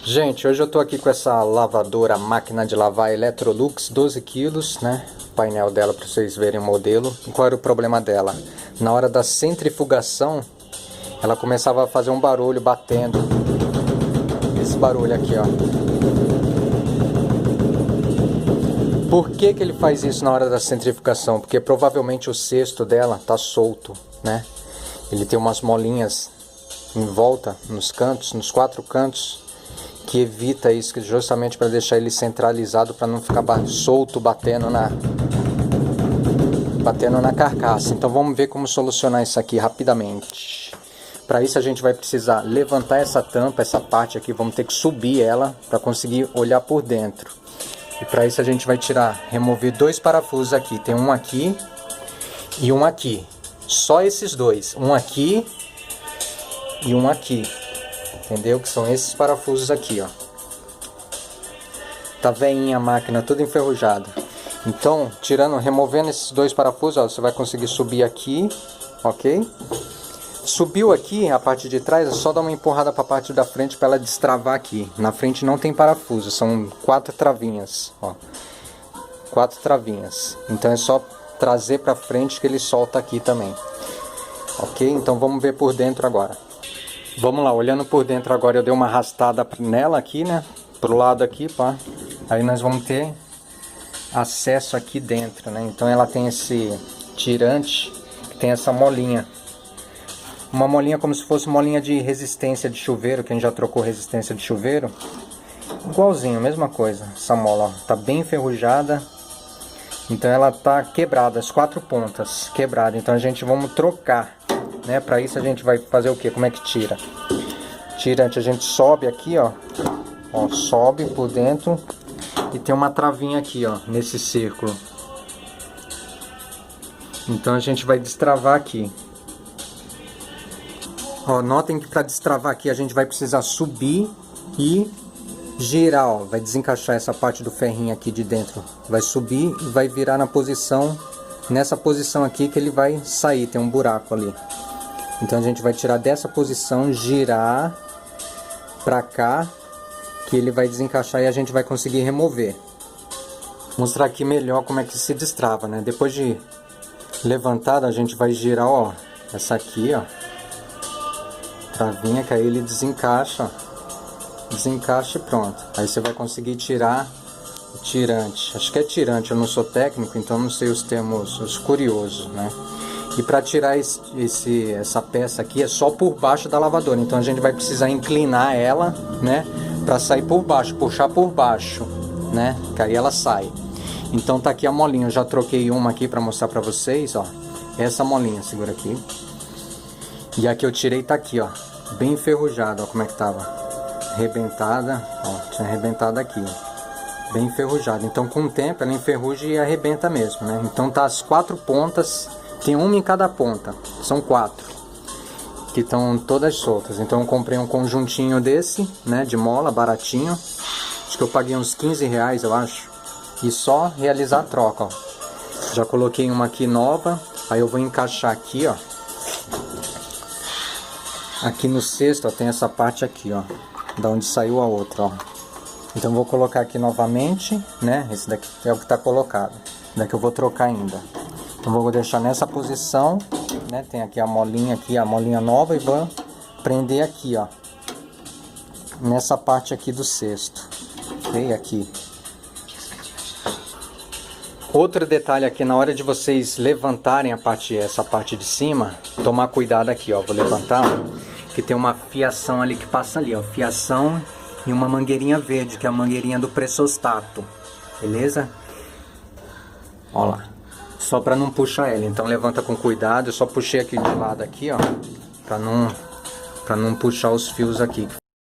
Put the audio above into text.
Gente, hoje eu tô aqui com essa lavadora, máquina de lavar Electrolux, 12 quilos, né? O painel dela para vocês verem o modelo. E qual era o problema dela? Na hora da centrifugação, ela começava a fazer um barulho batendo. Esse barulho aqui, ó. Por que que ele faz isso na hora da centrifugação? Porque provavelmente o cesto dela tá solto, né? Ele tem umas molinhas em volta, nos cantos, nos 4 cantos, que evita isso, justamente para deixar ele centralizado, para não ficar solto batendo na carcaça. Então vamos ver como solucionar isso aqui rapidamente. Para isso a gente vai precisar levantar essa tampa, essa parte aqui, vamos ter que subir ela para conseguir olhar por dentro. E para isso a gente vai remover 2 parafusos aqui. Tem um aqui e um aqui. Só esses dois, um aqui e um aqui. Entendeu? Que são esses parafusos aqui, ó. Tá veinha a máquina, toda enferrujada. Então, removendo esses 2 parafusos, ó, você vai conseguir subir aqui, ok? Subiu aqui, a parte de trás, é só dar uma empurrada para a parte da frente para ela destravar aqui. Na frente não tem parafuso, são 4 travinhas, ó. 4 travinhas. Então é só trazer para frente que ele solta aqui também. Ok? Então vamos ver por dentro agora. Vamos lá, olhando por dentro agora, eu dei uma arrastada nela aqui, né? Pro lado aqui, pá. Aí nós vamos ter acesso aqui dentro, né? Então ela tem esse tirante, que tem essa molinha. Uma molinha como se fosse molinha de resistência de chuveiro, quem já trocou resistência de chuveiro. Igualzinho, mesma coisa. Essa mola, ó, tá bem enferrujada. Então ela tá quebrada, as 4 pontas quebrada. Então a gente vamos trocar. Né? Para isso a gente vai fazer o que? Como é que tira? Tirante, a gente sobe aqui, ó. Ó, sobe por dentro e tem uma travinha aqui, ó, nesse círculo. Então a gente vai destravar aqui. Ó, notem que para destravar aqui a gente vai precisar subir e girar, ó. Vai desencaixar essa parte do ferrinho aqui de dentro. Vai subir e vai virar na posição, nessa posição aqui que ele vai sair, tem um buraco ali. Então a gente vai tirar dessa posição, girar pra cá, que ele vai desencaixar e a gente vai conseguir remover. Vou mostrar aqui melhor como é que se destrava, né? Depois de levantada, a gente vai girar, ó, essa aqui, ó, travinha, que aí ele desencaixa, desencaixa e pronto. Aí você vai conseguir tirar o tirante. Acho que é tirante, eu não sou técnico, então não sei os termos, os curiosos, né? E para tirar essa peça aqui é só por baixo da lavadora. Então a gente vai precisar inclinar ela, né? Para sair por baixo, puxar por baixo, né? Que aí ela sai. Então tá aqui a molinha. Eu já troquei uma aqui para mostrar para vocês, ó. Essa molinha, segura aqui. E a que eu tirei tá aqui, ó. Bem enferrujada, ó, como é que tava. Arrebentada, ó. Tinha arrebentado aqui, ó. Bem enferrujada. Então com o tempo ela enferruja e arrebenta mesmo, né? Então tá as 4 pontas. Tem uma em cada ponta, são 4 que estão todas soltas. Então eu comprei um conjuntinho desse, né, de mola, baratinho. Acho que eu paguei uns 15 reais, eu acho. E só realizar a troca, ó. Já coloquei uma aqui nova, aí eu vou encaixar aqui, ó. Aqui no cesto, ó, tem essa parte aqui, ó, da onde saiu a outra, ó. Então eu vou colocar aqui novamente, né, esse daqui é o que está colocado. Esse daqui eu vou trocar ainda. Então vou deixar nessa posição, né? Tem aqui, a molinha nova, e vou prender aqui, ó, nessa parte aqui do cesto, ok? Aqui. Outro detalhe aqui, na hora de vocês levantarem essa parte de cima, tomar cuidado aqui, ó. Vou levantar, ó, que tem uma fiação ali que passa ali, ó, fiação e uma mangueirinha verde, que é a mangueirinha do pressostato, beleza? Ó lá. Só para não puxar ela, então levanta com cuidado. Eu só puxei aqui de lado aqui, ó, para não puxar os fios aqui.